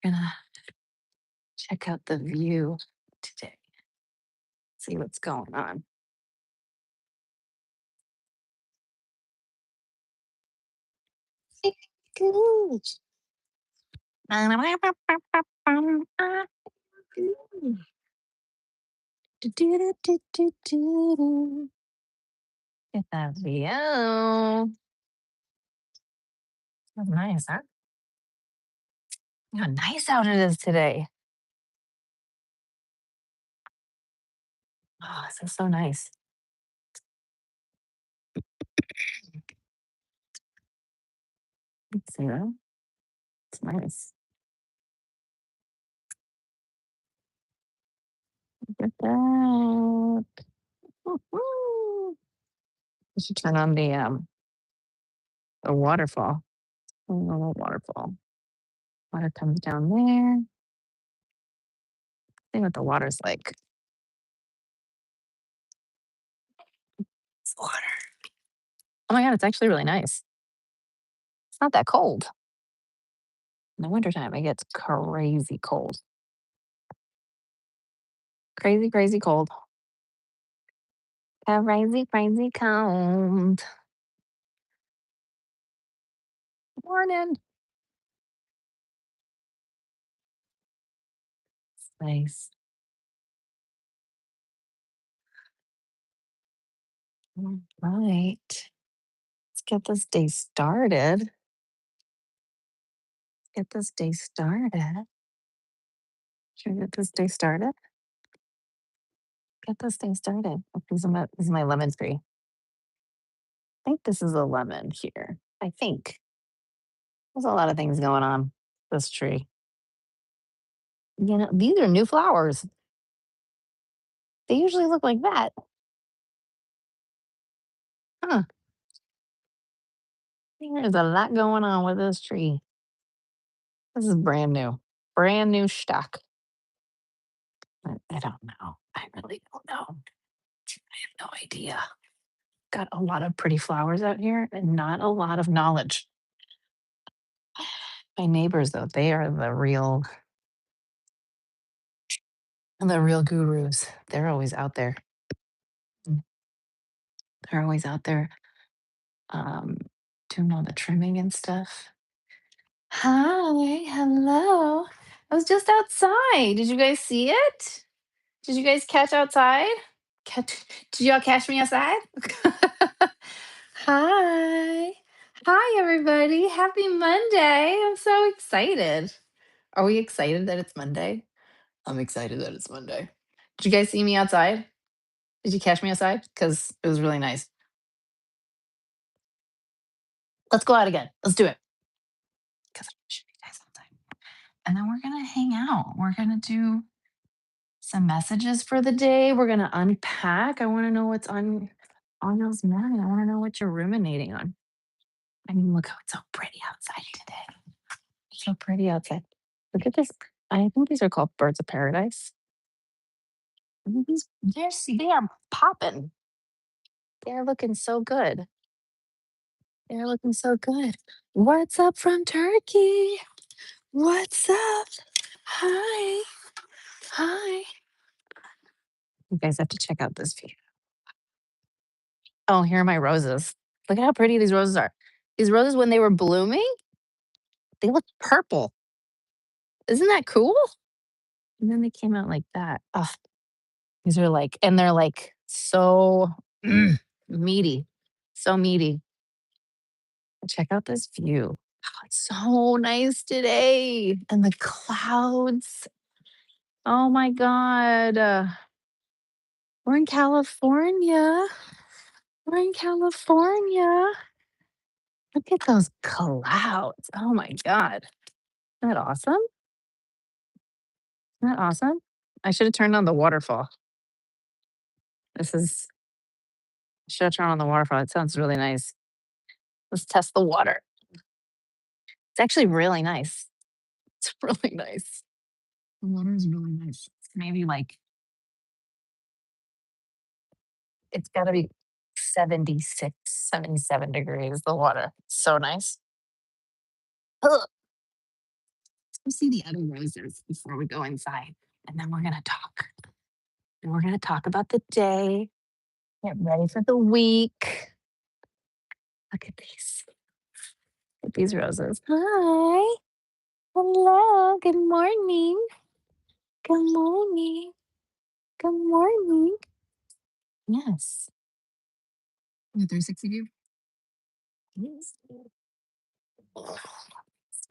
Gonna check out the view today. See what's going on. Good. Get that view. That's nice, huh? How nice out it is today. Oh, this is so nice. See that? It's nice. Look at that. Woo-hoo. We should turn on the waterfall. A little waterfall. Water comes down there. See what the water's like. It's water. Oh my god, it's actually really nice. It's not that cold. In the wintertime, it gets crazy cold. Crazy, crazy cold. Crazy, crazy cold. Morning. It's nice. All right. Let's get this day started. Get this day started. Should we get this day started? Get this day started. Oh, this is my lemon tree. I think this is a lemon here. I think. There's a lot of things going on. This tree. You know, these are new flowers. They usually look like that. Huh. There's a lot going on with this tree. This is brand new. Brand new stock. I don't know. I really don't know. I have no idea. Got a lot of pretty flowers out here and not a lot of knowledge. My neighbors, though, they are the real gurus. They're always out there. Mm, They're always out there um, doing all the trimming and stuff. Hi, hello. I was just outside. Did you guys see it? Did you guys catch outside? Catch? Did y'all catch me outside? Hi. Hi, everybody. Happy Monday. I'm so excited. Are we excited that it's Monday? I'm excited that it's Monday. Did you guys see me outside? Did you catch me outside? Because it was really nice. Let's go out again. Let's do it. Because I should you guys outside. And then we're going to hang out. We're going to do some messages for the day. We're going to unpack. I want to know what's on y'all's mind. I want to know what you're ruminating on. I mean, look how it's so pretty outside today. So pretty outside. Look at this. I think these are called birds of paradise. They are popping. They're looking so good. They're looking so good. What's up from Turkey? What's up? Hi. Hi. You guys have to check out this view. Oh, here are my roses. Look at how pretty these roses are. These roses, when they were blooming, they look purple. Isn't that cool? And then they came out like that. Oh, these are like, and they're like so meaty. So meaty. Check out this view. Oh, it's so nice today. And the clouds. Oh my God. We're in California. We're in California. Look at those clouds. Oh my God. Isn't that awesome? Isn't that awesome? I should have turned on the waterfall. Should have turned on the waterfall. It sounds really nice. Let's test the water. It's actually really nice. It's really nice. The water is really nice. It's maybe like, it's got to be 76, 77 degrees, the water. So nice. Ugh. We'll see the other roses before we go inside. And then we're going to talk. And we're going to talk about the day, get ready for the week. Look at these. Look at these roses. Hi. Hello. Good morning. Good morning. Good morning. Yes. The 360 view. Yes.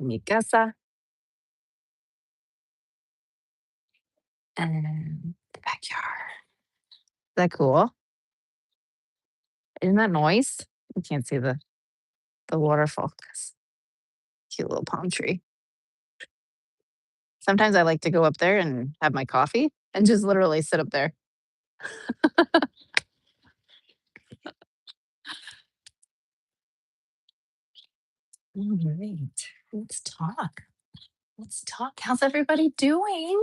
Mi casa and the backyard. Is that cool? Isn't that noise? You can't see the waterfall. Cute little palm tree. Sometimes I like to go up there and have my coffee and just literally sit up there. All right. Let's talk. Let's talk. How's everybody doing?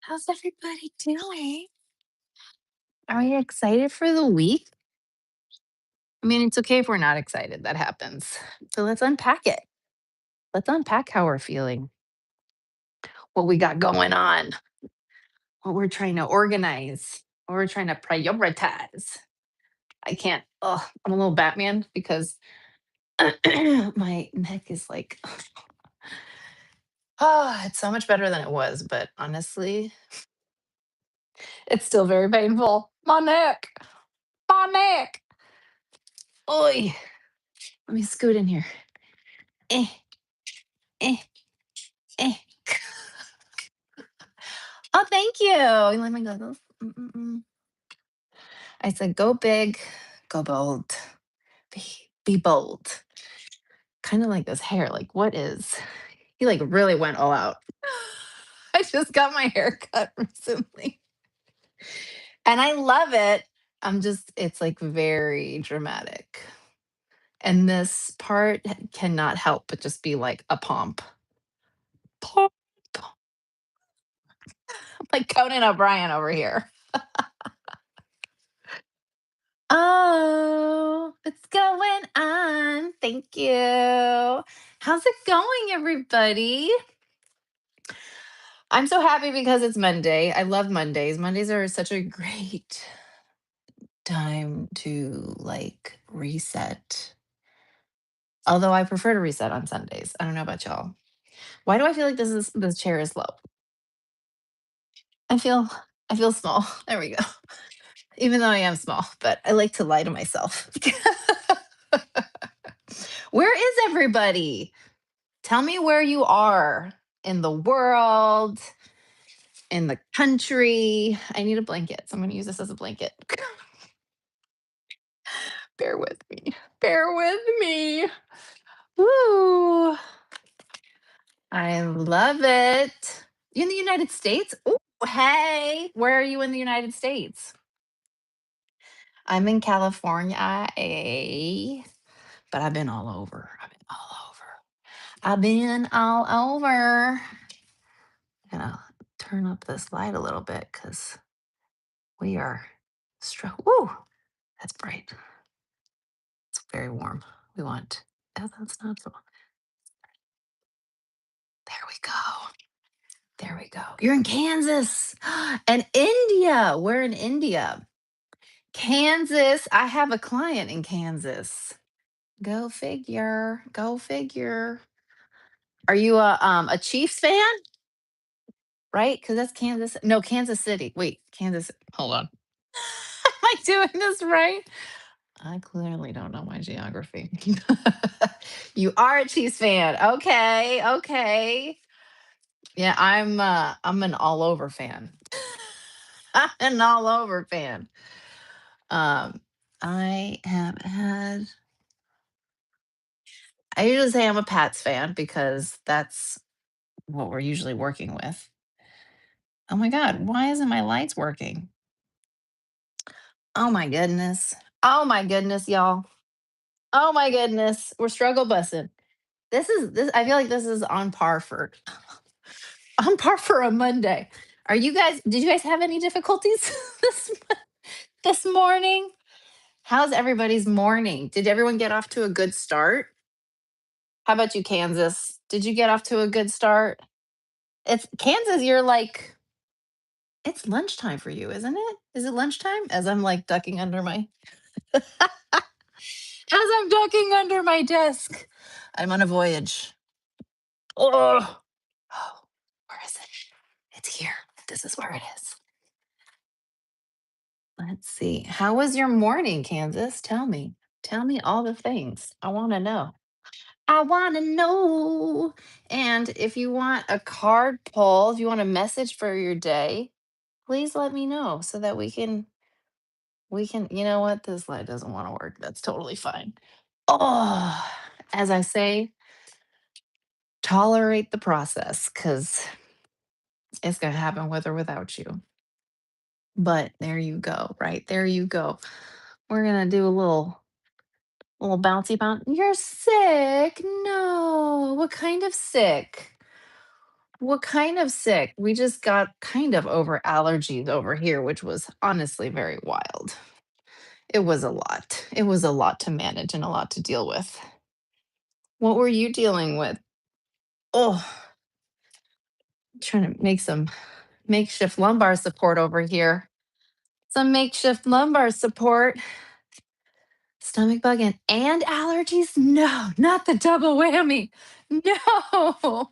How's everybody doing? Are you excited for the week? I mean, it's okay if we're not excited. That happens. So let's unpack it. Let's unpack how we're feeling, what we got going on, what we're trying to organize, what we're trying to prioritize. I can't. Oh, I'm a little Batman because my neck is like, oh, it's so much better than it was. But honestly, it's still very painful. My neck, my neck. Oi. Let me scoot in here. Eh, eh, eh. Oh, thank you. You let me go. Mm-mm-mm. I said, go big, go bold, be, be bold. Kind of like this hair. Like, what is? He like really went all out. I just got my hair cut recently and I love it. It's like very dramatic. And this part cannot help but just be like a pomp. Pomp. Like Conan O'Brien over here. Oh, what's going on? Thank you. How's it going, everybody? I'm so happy because it's Monday. I love Mondays. Mondays are such a great time to like reset. Although I prefer to reset on Sundays. I don't know about y'all. Why do I feel like this chair is low? I feel I feel small. There we go. Even though I am small, but I like to lie to myself. Where is everybody? Tell me where you are in the world, in the country. I need a blanket, so I'm going to use this as a blanket. Bear with me. Bear with me. Woo. I love it. You in the United States? Oh, hey. Where are you in the United States? I'm in California, but I've been all over. I've been all over. I've been all over. Gonna turn up this light a little bit because we are Woo, that's bright. It's very warm. We want. Oh, that's not so. There we go. There we go. You're in Kansas and India. We're in India. Kansas. I have a client in Kansas. Go figure. Go figure. Are you a Chiefs fan? Right? Because that's Kansas. No, Kansas City. Wait, Kansas. Hold on. Am I doing this right? I clearly don't know my geography. You are a Chiefs fan. Okay, okay. Yeah, I'm an all over fan. I'm an all over fan. Um, I have had I usually say I'm a Pats fan because that's what we're usually working with. Oh my god, why isn't my lights working? Oh my goodness. Oh my goodness, y'all. Oh my goodness. We're struggle bussing. This I feel like this is on par for on par for a Monday. Did you guys have any difficulties this morning? How's everybody's morning? Did everyone get off to a good start? How about you, Kansas? Did you get off to a good start? It's Kansas, you're like it's lunchtime for you, isn't it? Is it lunchtime? As I'm like ducking under my as I'm ducking under my desk. I'm on a voyage. Oh, oh, where is it? It's here. This is where it is. Let's see. How was your morning, Kansas? Tell me. Tell me all the things. I want to know. I want to know. And if you want a card pull, if you want a message for your day, please let me know so that we can, you know what? This light doesn't want to work. That's totally fine. Oh, as I say, tolerate the process because it's going to happen with or without you. But there you go, right? There you go. We're going to do a little bouncy bounce. You're sick. No. What kind of sick? What kind of sick? We just got kind of over allergies over here, which was honestly very wild. It was a lot. It was a lot to manage and a lot to deal with. What were you dealing with? Oh, trying to make some makeshift lumbar support over here. Some makeshift lumbar support. Stomach bug and allergies? No, not the double whammy. No.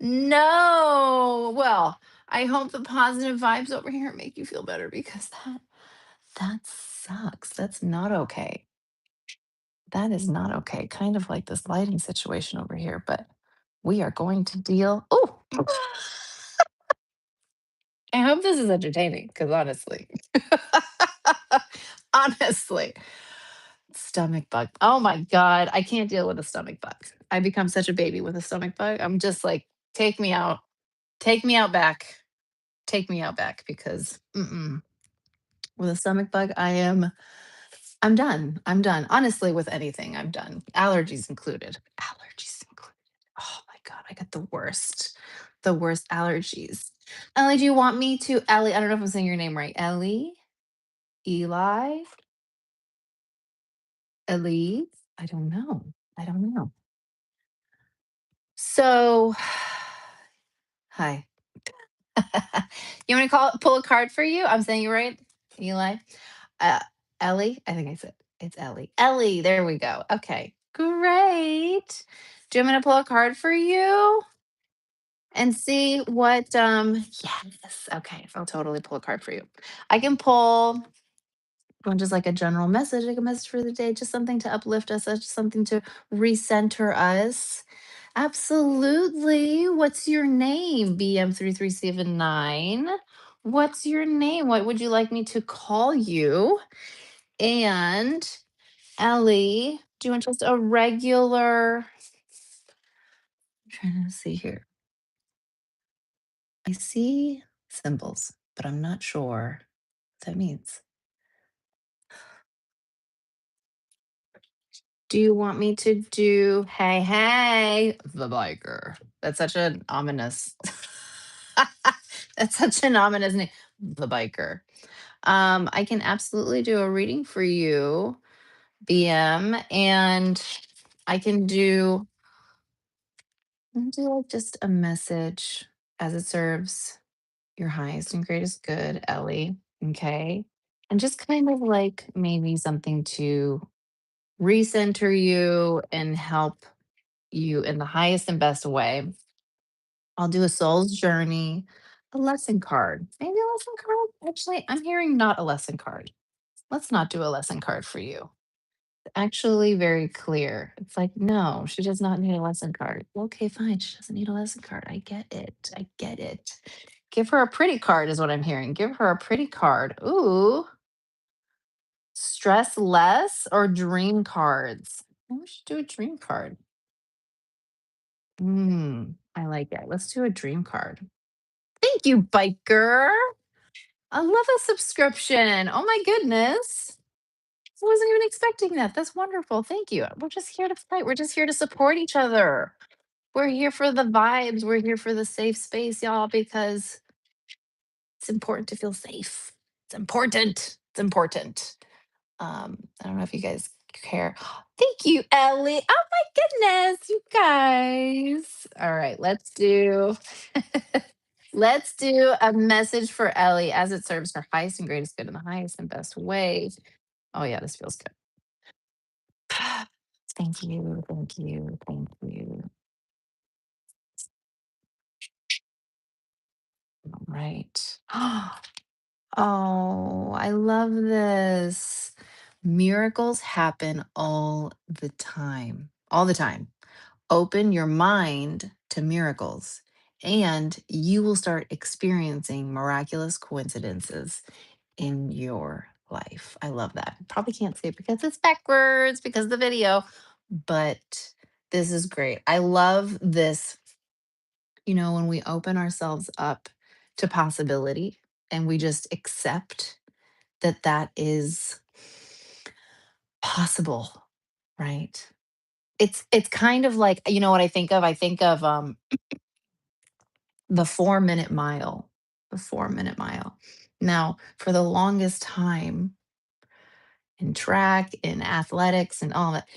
No. Well, I hope the positive vibes over here make you feel better because that sucks. That's not okay. That is not okay. Kind of like this lighting situation over here, but we are going to deal. Oh, I hope this is entertaining because honestly, honestly, stomach bug. Oh my God. I can't deal with a stomach bug. I become such a baby with a stomach bug. I'm just like, take me out, take me out back, take me out back because with a stomach bug, I'm done. I'm done. Honestly, with anything, I'm done. Allergies included. Allergies included. Oh my God, I got the worst allergies. Ellie, do you want me to, Ellie? I don't know if I'm saying your name right. Ellie, Eli, Ellie. I don't know. I don't know. So, hi. You want me to pull a card for you? I'm saying you right, Eli. Uh, Ellie. I think I said it's Ellie. Ellie. There we go. Okay, great. Do you want me to pull a card for you and see what? Yes. Okay, I'll totally pull a card for you. I can pull one just like a general message, like a message for the day, just something to uplift us, just something to recenter us. Absolutely. What's your name? BM3379. What's your name? What would you like me to call you? And Ellie, do you want just a regular? I'm trying to see here. I see symbols, but I'm not sure what that means. Do you want me to do hey hey the biker? That's such an ominous that's such an ominous name. The biker. I can absolutely do a reading for you, BM, and I can do like just a message as it serves your highest and greatest good, Ellie. Okay. And just kind of like maybe something to recenter you and help you in the highest and best way. I'll do a soul's journey, a lesson card. Maybe a lesson card? Actually, I'm hearing not a lesson card. Let's not do a lesson card for you. Actually, very clear. It's like, no, she does not need a lesson card. Okay, fine. She doesn't need a lesson card. I get it. I get it. Give her a pretty card, is what I'm hearing. Give her a pretty card. Ooh, stress less or dream cards? Maybe we should do a dream card. I like it. Let's do a dream card. Thank you, biker. I love a subscription. Oh my goodness. I wasn't even expecting that. That's wonderful. Thank you. We're just here to fight. We're just here to support each other. We're here for the vibes. We're here for the safe space, y'all, because it's important to feel safe. It's important. It's important. I don't know if you guys care. Thank you, Ellie. Oh my goodness, you guys. All right, let's do let's do a message for Ellie as it serves her highest and greatest good in the highest and best way. Oh yeah, this feels good. Thank you, thank you, thank you. All right. Oh, I love this. Miracles happen all the time. All the time. Open your mind to miracles, and you will start experiencing miraculous coincidences in your life. I love that. Probably can't say it because it's backwards because of the video, but this is great. I love this, when we open ourselves up to possibility and we just accept that that is possible, right? It's kind of like, what I think of? I think of the 4-minute mile. The 4-minute mile. Now, for the longest time in track, in athletics, and all that,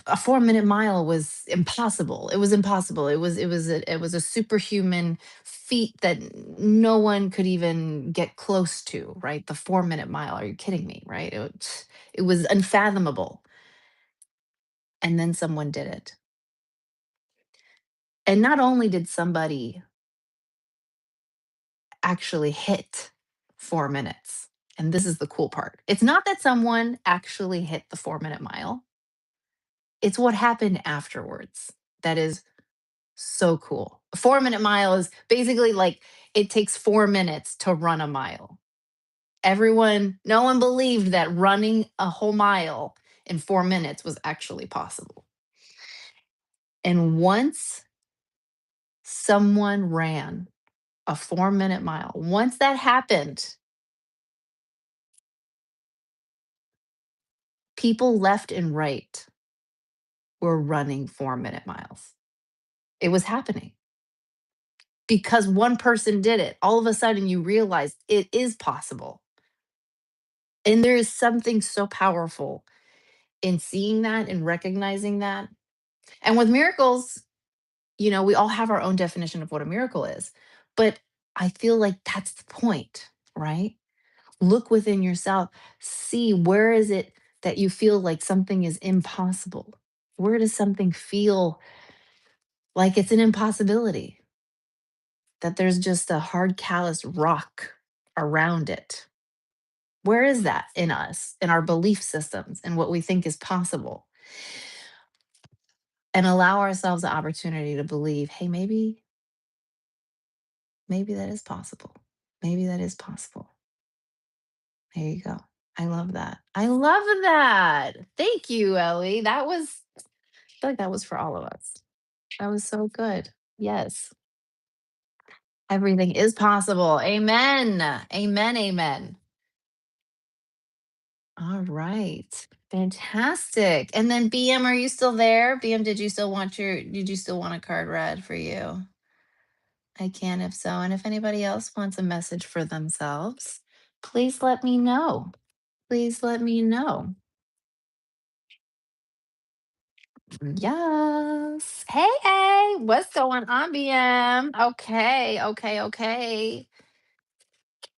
a 4-minute mile was impossible. It was impossible. It was a superhuman feat that no one could even get close to, right? The 4-minute mile. Are you kidding me? Right? It was unfathomable. And then someone did it. And not only did somebody actually hit 4 minutes, and this is the cool part. It's not that someone actually hit the 4-minute mile. It's what happened afterwards. That is so cool. A 4-minute mile is basically like it takes 4 minutes to run a mile. No one believed that running a whole mile in 4 minutes was actually possible. And once someone ran a 4-minute mile, once that happened, people left and right were running 4-minute miles. It was happening because one person did it. All of a sudden, you realize it is possible. And there is something so powerful in seeing that and recognizing that. And with miracles, we all have our own definition of what a miracle is. But I feel like that's the point, right? Look within yourself, see where is it that you feel like something is impossible? Where does something feel like it's an impossibility? That there's just a hard, callous rock around it. Where is that in us, in our belief systems, and what we think is possible? And allow ourselves the opportunity to believe, hey, maybe that is possible. Maybe that is possible. There you go. I love that. I love that. Thank you, Ellie. I feel like that was for all of us. That was so good. Yes. Everything is possible. Amen. Amen. Amen. All right. Fantastic. And then BM, are you still there? BM, did you still want a card read for you? I can if so. And if anybody else wants a message for themselves, please let me know. Please let me know. Yes. Hey, hey, what's going on, BM? Okay, okay, okay.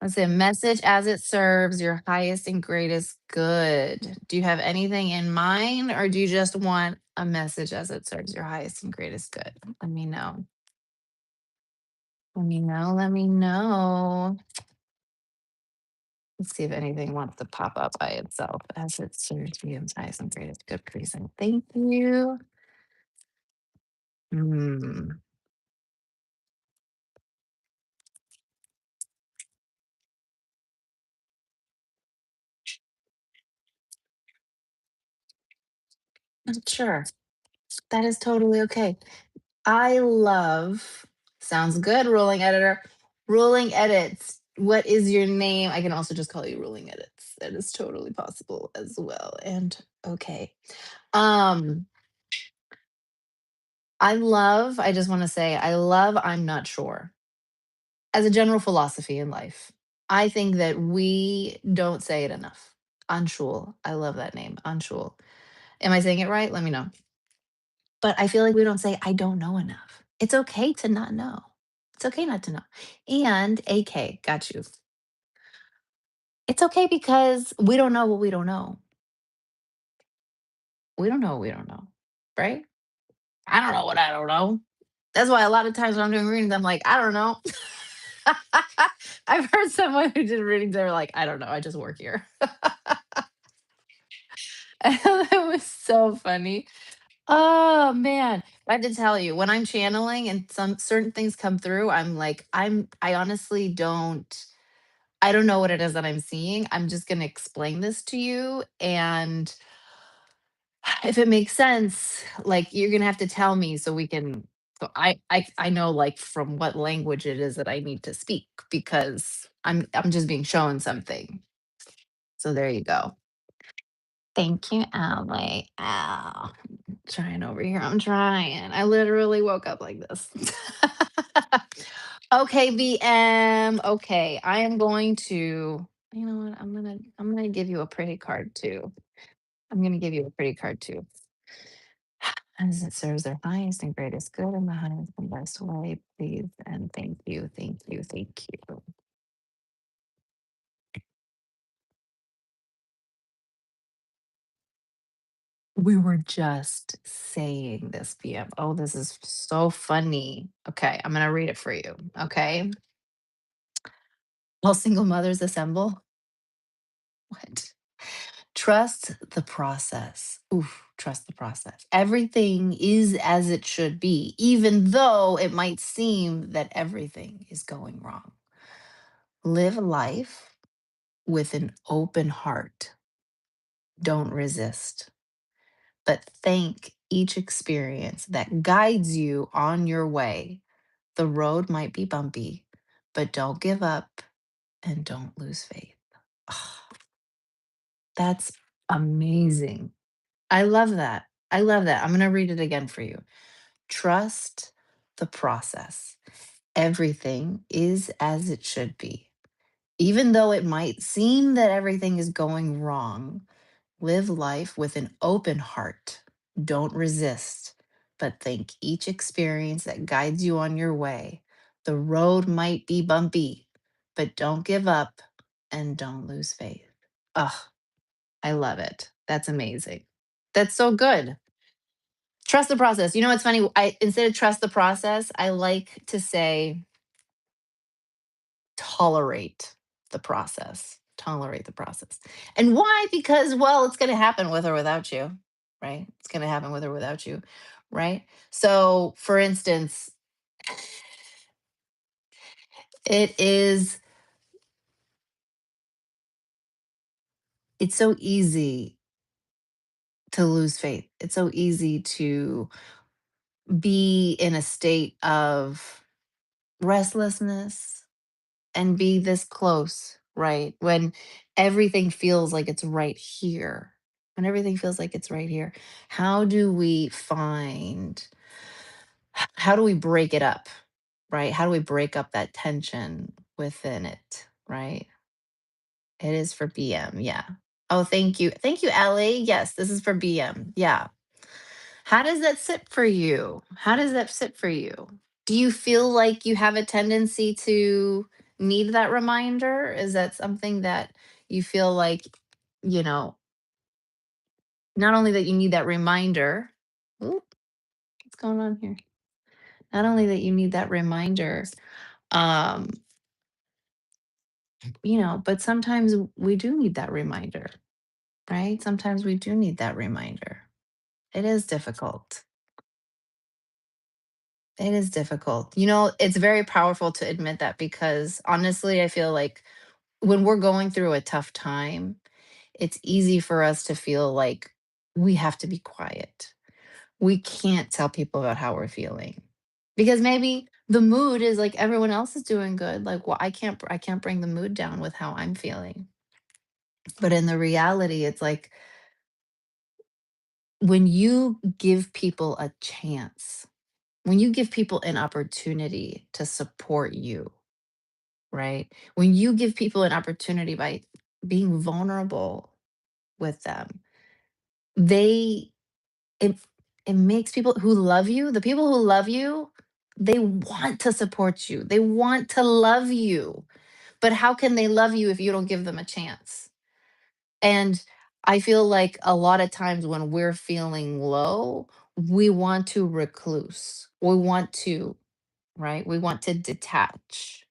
Let's say message as it serves your highest and greatest good. Do you have anything in mind, or do you just want a message as it serves your highest and greatest good? Let me know. Let me know. Let me know. Let's see if anything wants to pop up by itself as it serves BM's highest and greatest good reason. Thank you. Hmm. Sure. That is totally okay. I love sounds good, ruling editor. Ruling edits. What is your name? I can also just call you ruling edits. That is totally possible as well. And okay. Um, I just want to say, I love I'm not sure. As a general philosophy in life, I think that we don't say it enough. Anshul. I love that name, Anshul. Am I saying it right? Let me know. But I feel like we don't say, I don't know enough. It's okay to not know. It's okay not to know. And AK, got you. It's okay because we don't know what we don't know. We don't know what we don't know, right? I don't know what I don't know. That's why a lot of times when I'm doing readings, I'm like, I don't know. I've heard someone who did readings, they were like, I don't know. I just work here. It was so funny. Oh man. I have to tell you, when I'm channeling and some certain things come through, I'm like, I honestly I don't know what it is that I'm seeing. I'm just gonna explain this to you. And if it makes sense, like you're gonna have to tell me so we can so I know like from what language it is that I need to speak because I'm just being shown something. So there you go. Thank you, Ally. Ow. Trying over here. I'm trying. I literally woke up like this. Okay, VM. Okay, I am going to. You know what? I'm gonna give you a pretty card too. I'm gonna give you a pretty card too. As it serves their highest and greatest good in the highest and best way, please and thank you, thank you, thank you. We were just saying this, VM. Oh, this is so funny. Okay, I'm gonna read it for you. Okay. All single mothers assemble. What? Trust the process. Oof, trust the process. Everything is as it should be, even though it might seem that everything is going wrong. Live life with an open heart. Don't resist, but thank each experience that guides you on your way. The road might be bumpy, but don't give up and don't lose faith. Ah, that's amazing. I love that. I love that. I'm going to read it again for you. Trust the process. Everything is as it should be. Even though it might seem that everything is going wrong, live life with an open heart. Don't resist, but thank each experience that guides you on your way. The road might be bumpy, but don't give up and don't lose faith. Oh, I love it. That's amazing. That's so good. Trust the process. You know what's funny? I instead of trust the process, I like to say tolerate the process. Tolerate the process. And why? Because well, it's going to happen with or without you, right? It's going to happen with or without you, right? So, for instance, it is it's so easy to lose faith. It's so easy to be in a state of restlessness and be this close, right? When everything feels like it's right here. When everything feels like it's right here. How do we find how do we break it up? Right? How do we break up that tension within it, right? It is for BM, yeah. Oh, thank you. Thank you, Ellie. Yes, this is for BM. Yeah. How does that sit for you? How does that sit for you? Do you feel like you have a tendency to need that reminder? Is that something that you feel like, you know, not only that you need that reminder, ooh, what's going on here? Not only that you need that reminder, um, but sometimes we do need that reminder, right? Sometimes we do need that reminder. It is difficult. It is difficult. It's very powerful to admit that because honestly, I feel like when we're going through a tough time, it's easy for us to feel like we have to be quiet. We can't tell people about how we're feeling because maybe the mood is like everyone else is doing good. Like, well, I can't bring the mood down with how I'm feeling. But in the reality, it's like when you give people a chance, when you give people an opportunity to support you, right? When you give people an opportunity by being vulnerable, with them. They it it makes people who love you, the people who love you, they want to support you. They want to love you. But how can they love you if you don't give them a chance? And I feel like a lot of times when we're feeling low, we want to recluse. We want to, right? We want to detach.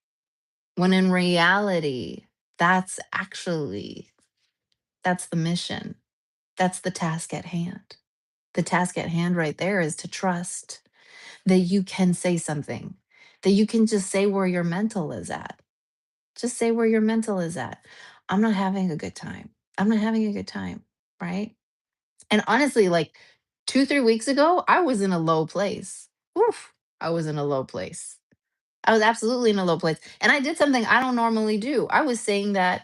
When in reality, that's actually that's the mission. That's the task at hand. The task at hand right there is to trust that you can say something, that you can just say where your mental is at. Just say where your mental is at. I'm not having a good time. I'm not having a good time. Right. And honestly, like 2, 3 weeks ago, I was in a low place. Oof. I was in a low place. I was absolutely in a low place. And I did something I don't normally do. I was saying that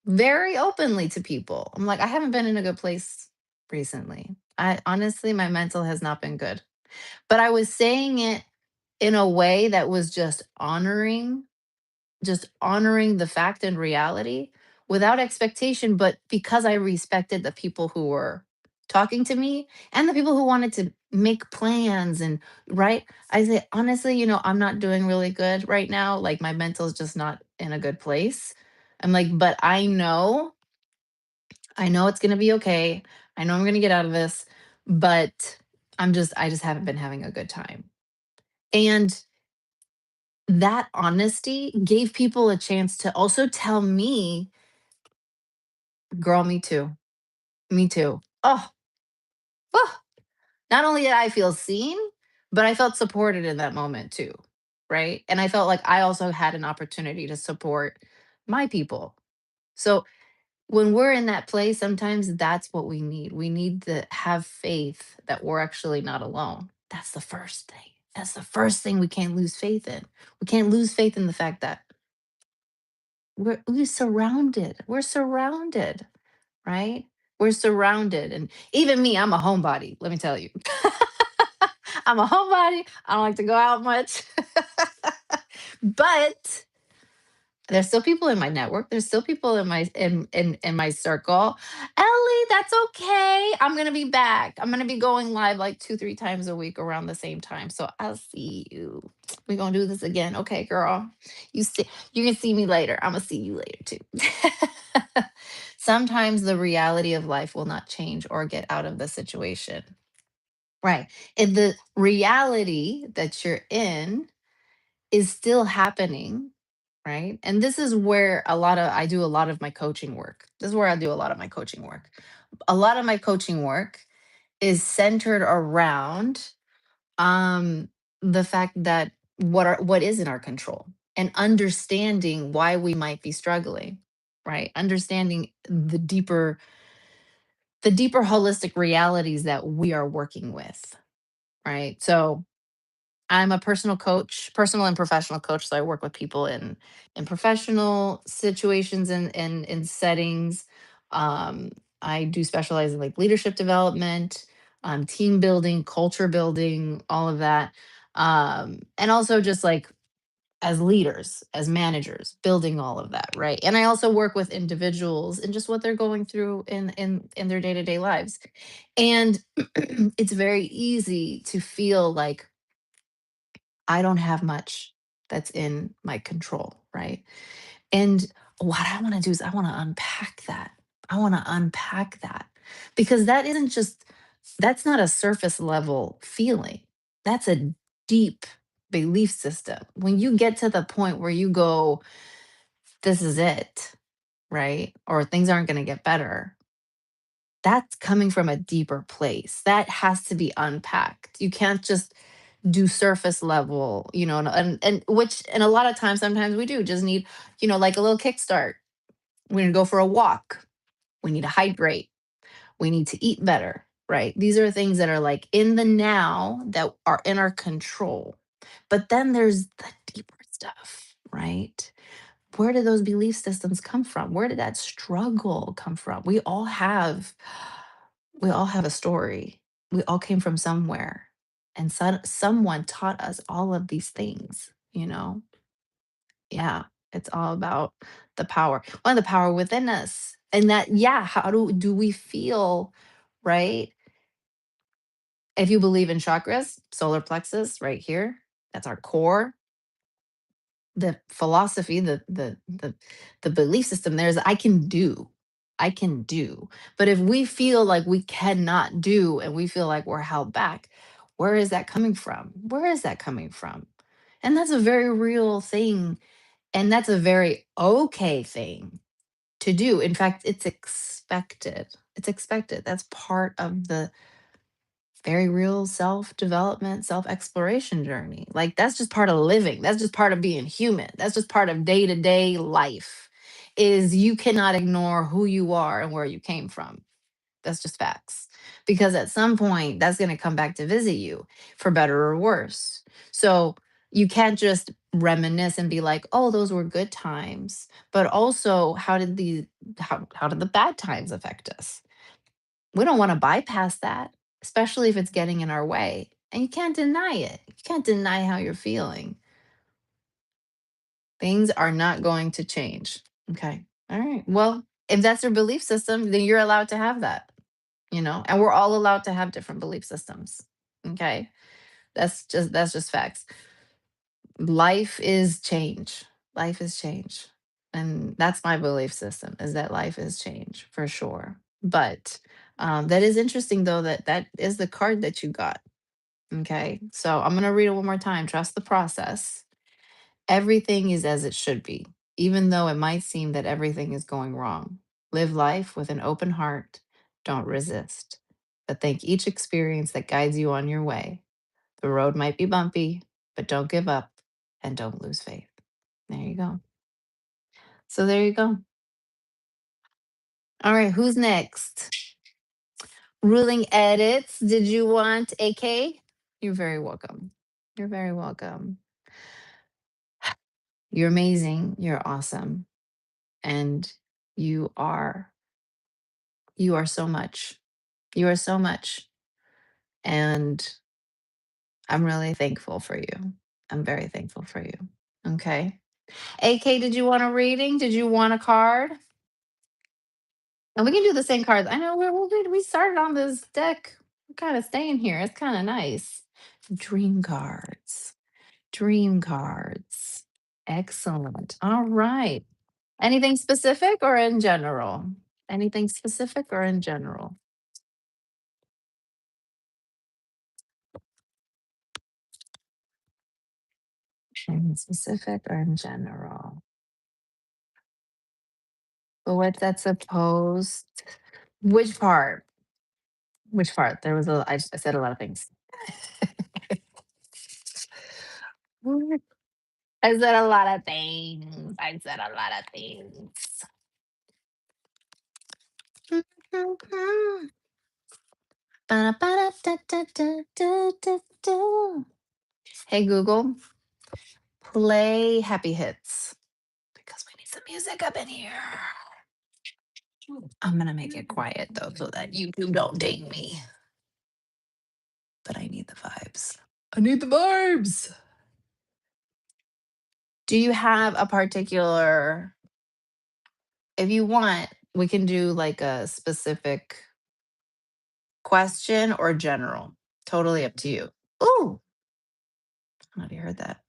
very openly to people. I'm like, I haven't been in a good place recently. I honestly, my mental has not been good. But I was saying it in a way that was just honoring the fact and reality without expectation, but because I respected the people who were talking to me and the people who wanted to make plans and right. I say, honestly, I'm not doing really good right now. Like my mental is just not in a good place. I'm like, but I know it's gonna be okay. I know I'm gonna get out of this, but I just haven't been having a good time. And that honesty gave people a chance to also tell me, "Girl, me too. Me too." Oh, not only did I feel seen, but I felt supported in that moment too, right? And I felt like I also had an opportunity to support my people. So when we're in that place, sometimes that's what we need. We need to have faith that we're actually not alone. That's the first thing. That's the first thing we can't lose faith in. We can't lose faith in the fact that we're surrounded. We're surrounded, right? We're surrounded. And even me, I'm a homebody, let me tell you. I'm a homebody. I don't like to go out much. But there's still people in my network. There's still people in my circle. Ellie, that's okay. I'm gonna be back. I'm gonna be going live like 2, 3 times a week around the same time. So I'll see you. We're gonna do this again. Okay, girl. You can see me later. I'm gonna see you later too. Sometimes the reality of life will not change or get out of the situation. Right. And the reality that you're in is still happening, right? And this is where I do a lot of my coaching work. This is where I do a lot of my coaching work. A lot of my coaching work is centered around um the fact that what is in our control and understanding why we might be struggling, right? Understanding the deeper holistic realities that we are working with, right? So I'm a personal coach, personal and professional coach. So I work with people in professional situations and in settings. Um, I do specialize in like leadership development, team building, culture building, all of that. And also just like as leaders, as managers, building all of that, right? And I also work with individuals and just what they're going through in their day-to-day lives. And it's very easy to feel like I don't have much that's in my control, right? And what I want to do is I want to unpack that. I want to unpack that because that's not a surface level feeling. That's a deep belief system. When you get to the point where you go, this is it, right? Or things aren't going to get better. That's coming from a deeper place. That has to be unpacked. You can't just do surface level, and which and a lot of times sometimes we do just need, like a little kickstart. We need to go for a walk. We need to hydrate. We need to eat better, right? These are things that are like in the now that are in our control. But then there's the deeper stuff, right? Where did those belief systems come from? Where did that struggle come from? We all have a story. We all came from somewhere. And someone taught us all of these things. Yeah, it's all about the power. One, the power within us. And that, yeah, how do we feel, right? If you believe in chakras, solar plexus right here, that's our core. The philosophy, the belief system there is I can do. I can do. But if we feel like we cannot do and we feel like we're held back, where is that coming from? Where is that coming from? And that's a very real thing. And that's a very okay thing to do. In fact, it's expected. It's expected. That's part of the very real self-development, self-exploration journey. Like that's just part of living. That's just part of being human. That's just part of day-to-day life. Is you cannot ignore who you are and where you came from. That's just facts. Because at some point that's going to come back to visit you for better or worse. So you can't just reminisce and be like, "Oh, those were good times." But also, how did the bad times affect us? We don't want to bypass that, especially if it's getting in our way. And you can't deny it. You can't deny how you're feeling. Things are not going to change. Okay. All right. Well, if that's your belief system, then you're allowed to have that, and we're all allowed to have different belief systems. Okay. That's just facts. Life is change. Life is change. And that's my belief system is that life is change for sure. But that is interesting though that is the card that you got. Okay. So I'm going to read it one more time. Trust the process. Everything is as it should be, even though it might seem that everything is going wrong. Live life with an open heart. Don't resist, but thank each experience that guides you on your way. The road might be bumpy, but don't give up and don't lose faith. There you go. So there you go. All right, who's next? Ruling edits. Did you want AK? You're very welcome. You're very welcome. You're amazing. You're awesome. And you are you are so much. You are so much. And I'm really thankful for you. I'm very thankful for you. Okay. AK, did you want a reading? Did you want a card? And we can do the same cards. I know we started on this deck. We're kind of staying here. It's kind of nice. Dream cards. Dream cards. Excellent. All right. Anything specific or in general? Anything specific or in general? Anything specific or in general? But what's that supposed? Which part? Which part? There was I said a lot of things. I said a lot of things. I said a lot of things. Ba-da-ba-da-da-da-da-da-da-da. Hey Google, play Happy Hits because we need some music up in here. I'm gonna make it quiet though so that YouTube don't ding me. But I need the vibes. I need the vibes. Do you have a particular, if you want, we can do like a specific question or general. Totally up to you. Ooh, I don't know if you heard that.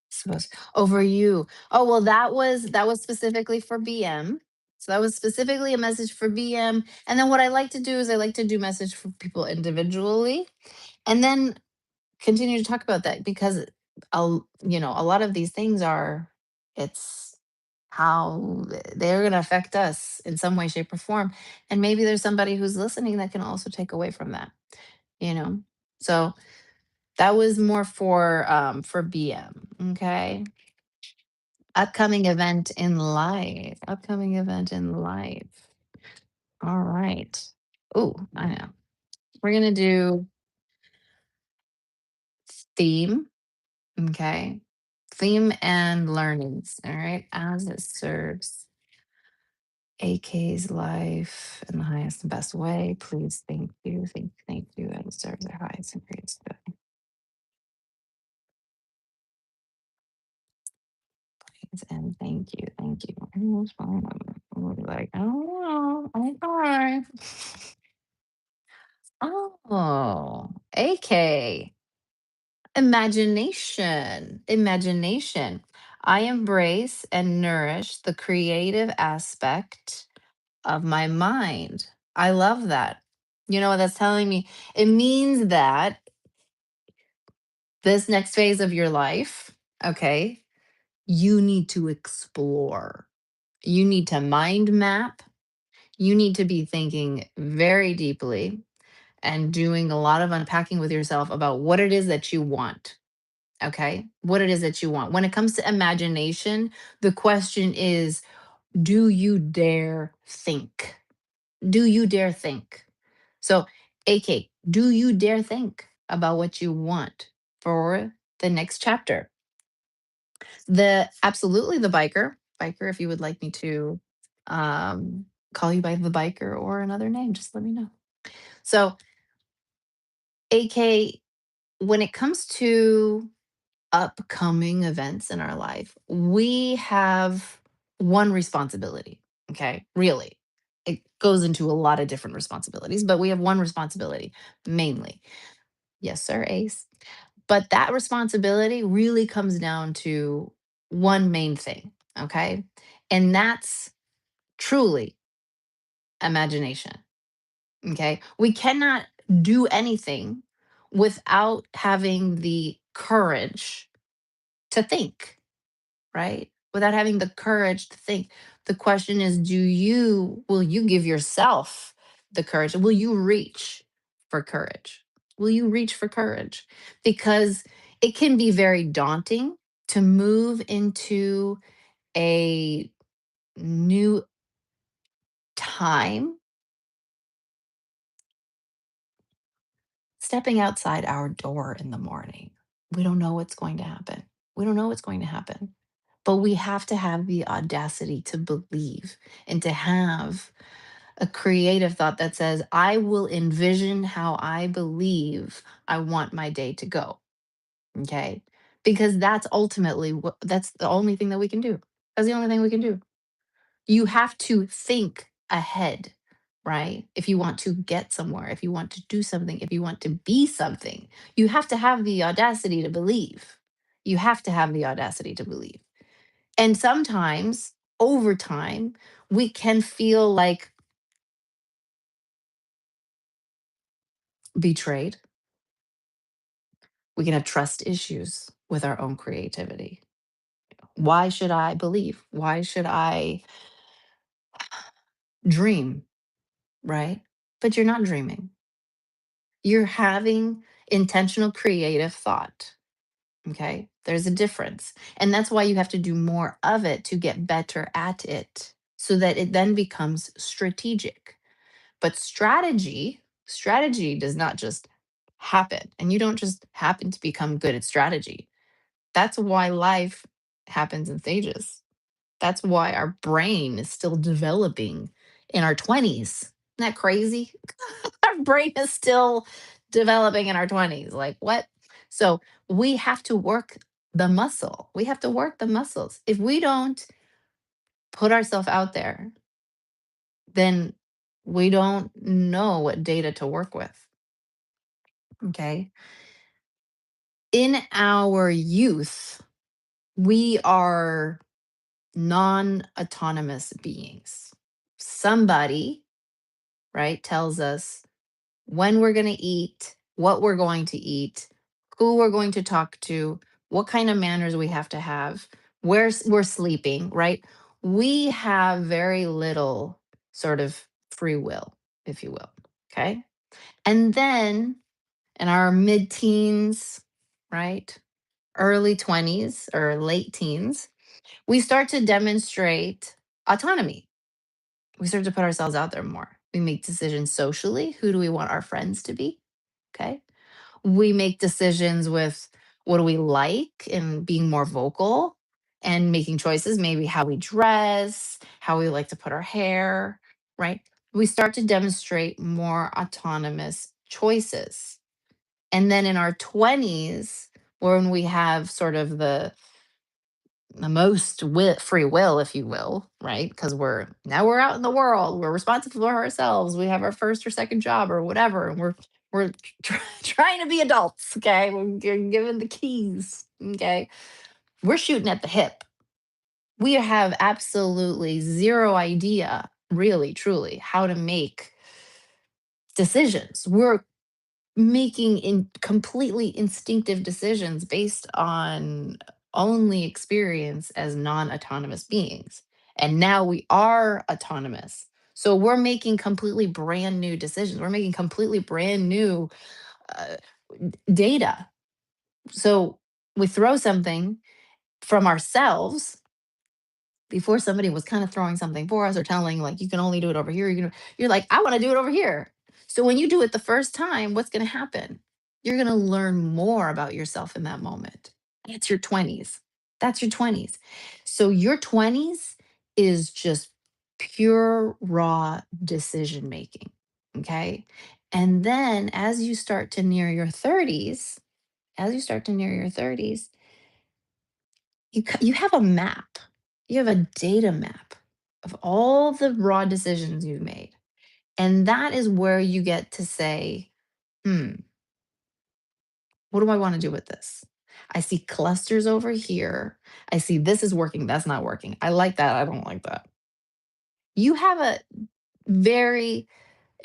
Suppose over you. Oh, well, that was specifically for BM. So that was specifically a message for BM. And then what I like to do is I like to do message for people individually and then continue to talk about that because a lot of these things are it's how they're going to affect us in some way shape or form and maybe there's somebody who's listening that can also take away from that you know so that was more for BM. Okay. Upcoming event in life. Upcoming event in life. All right. Oh, I know. We're gonna do theme. Okay. Theme and learnings. All right. As it serves AK's life in the highest and best way. Please, thank you. Thank you. As it serves our highest and greatest good. And thank you, thank you. Like, oh, okay. Oh, AK. Imagination. Imagination. I embrace and nourish the creative aspect of my mind. I love that. You know what that's telling me? It means that this next phase of your life, okay, you need to explore. You need to mind map. You need to be thinking very deeply and doing a lot of unpacking with yourself about what it is that you want. Okay. What it is that you want. When it comes to imagination, the question is, do you dare think? Do you dare think? So, AK, do you dare think about what you want for the next chapter? The absolutely the biker. Biker, if you would like me to um call you by the biker or another name, just let me know. So, AK, when it comes to upcoming events in our life, we have one responsibility. Okay. Really, it goes into a lot of different responsibilities, but we have one responsibility mainly. Yes, sir, Ace. But that responsibility really comes down to one main thing. Okay. And that's truly imagination. Okay. We cannot do anything without having the courage to think, right? Without having the courage to think. The question is, will you give yourself the courage? Will you reach for courage? Will you reach for courage? Because it can be very daunting to move into a new time, stepping outside our door in the morning. We don't know what's going to happen. We don't know what's going to happen. But we have to have the audacity to believe and to have a creative thought that says, I will envision how I believe I want my day to go. Okay. Because that's ultimately that's the only thing that we can do. That's the only thing we can do. You have to think ahead, right? If you want to get somewhere, if you want to do something, if you want to be something, you have to have the audacity to believe. You have to have the audacity to believe. And sometimes over time, we can feel like betrayed. We can have trust issues with our own creativity. Why should I believe? Why should I dream? Right? But you're not dreaming. You're having intentional creative thought. Okay. There's a difference. And that's why you have to do more of it to get better at it so that it then becomes strategic. But strategy does not just happen. And you don't just happen to become good at strategy. That's why life happens in stages. That's why our brain is still developing in our 20s. Isn't that crazy? Our brain is still developing in our 20s. Like, what? So, we have to work the muscle. We have to work the muscles. If we don't put ourselves out there, then we don't know what data to work with. Okay. In our youth, we are non autonomous beings. Somebody, right, tells us when we're going to eat, what we're going to eat, who we're going to talk to, what kind of manners we have to have, where we're sleeping, right? We have very little sort of free will, if you will. Okay. And then in our mid teens, right? Early 20s or late teens, we start to demonstrate autonomy. We start to put ourselves out there more. We make decisions socially. Who do we want our friends to be? Okay. We make decisions with what do we like and being more vocal and making choices, maybe how we dress, how we like to put our hair, right? We start to demonstrate more autonomous choices. And then in our 20s, when we have sort of the the most free will, if you will, right? Because we're out in the world, we're responsible for ourselves, we have our first or second job or whatever, and we're trying to be adults. Okay, we're given the keys. Okay, we're shooting at the hip. We have absolutely zero idea, really, truly, how to make decisions. We're making in completely instinctive decisions based on only experience as non-autonomous beings. And now we are autonomous. So we're making completely brand new decisions. We're making completely brand new uh, data. So we throw something from ourselves before somebody was kind of throwing something for us or telling like you can only do it over here. You're like, I want to do it over here. So when you do it the first time, what's going to happen? You're going to learn more about yourself in that moment. It's your 20s. That's your 20s. So your 20s is just pure raw decision making. Okay. And then as you start to near your 30s, as you start to near your 30s, you have a map. You have a data map of all the raw decisions you've made. And that is where you get to say, "Hmm, what do I wanna do with this? I see clusters over here. I see this is working, that's not working. I like that, I don't like that." You have a very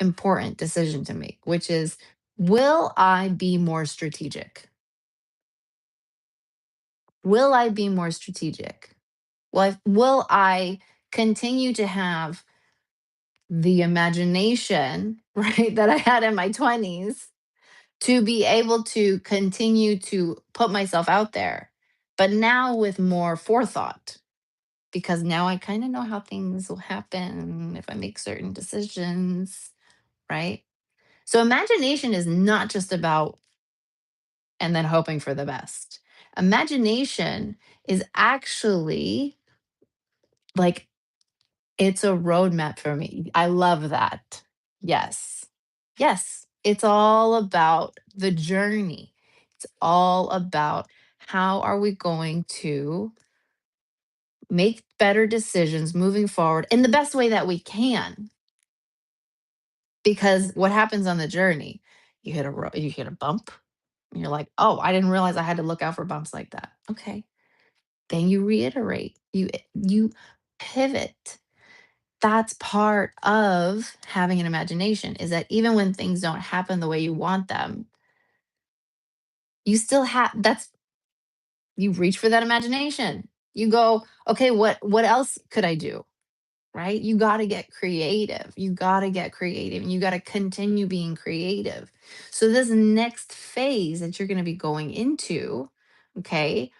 important decision to make, which is, will I be more strategic? Will I be more strategic? Will I continue to have the imagination, right, that I had in my 20s to be able to continue to put myself out there, but now with more forethought, because now I kind of know how things will happen if I make certain decisions, right? So imagination is not just about and then hoping for the best. Imagination is actually like it's a roadmap for me. I love that. Yes. Yes. It's all about the journey. It's all about how are we going to make better decisions moving forward in the best way that we can. Because what happens on the journey, you hit a bump, and you're like, "Oh, I didn't realize I had to look out for bumps like that." Okay. Then you reiterate. You pivot. That's part of having an imagination, is that even when things don't happen the way you want them, you still have that's you reach for that imagination. You go, okay, what else could I do? Right? You got to get creative. You got to get creative and you got to continue being creative. So this next phase that you're going to be going into, okay,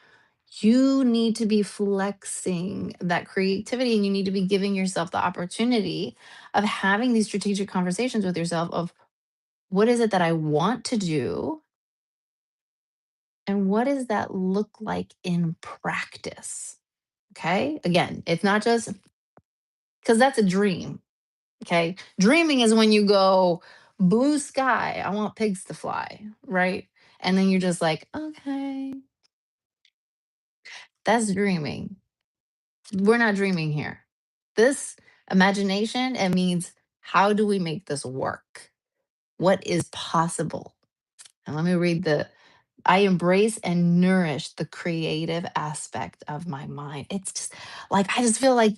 you need to be flexing that creativity and you need to be giving yourself the opportunity of having these strategic conversations with yourself of what is it that I want to do and what does that look like in practice? Okay? Again, it's not just because that's a dream. Okay? Dreaming is when you go blue sky, I want pigs to fly, right? And then you're just like, okay, that's dreaming. We're not dreaming here. This imagination, it means how do we make this work? What is possible? And let me read the I embrace and nourish the creative aspect of my mind. It's just like I just feel like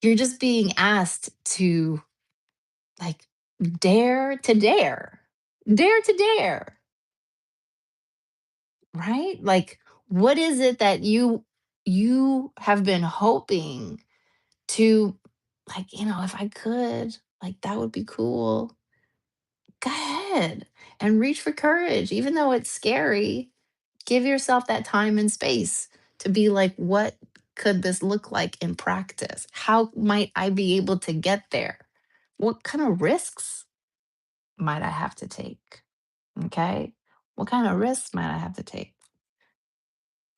you're just being asked to like dare to dare. Dare to dare, right? Like what is it that you have been hoping to like, if I could, like that would be cool. Go ahead and reach for courage, even though it's scary. Give yourself that time and space to be like, what could this look like in practice? How might I be able to get there? What kind of risks might I have to take? Okay. What kind of risks might I have to take?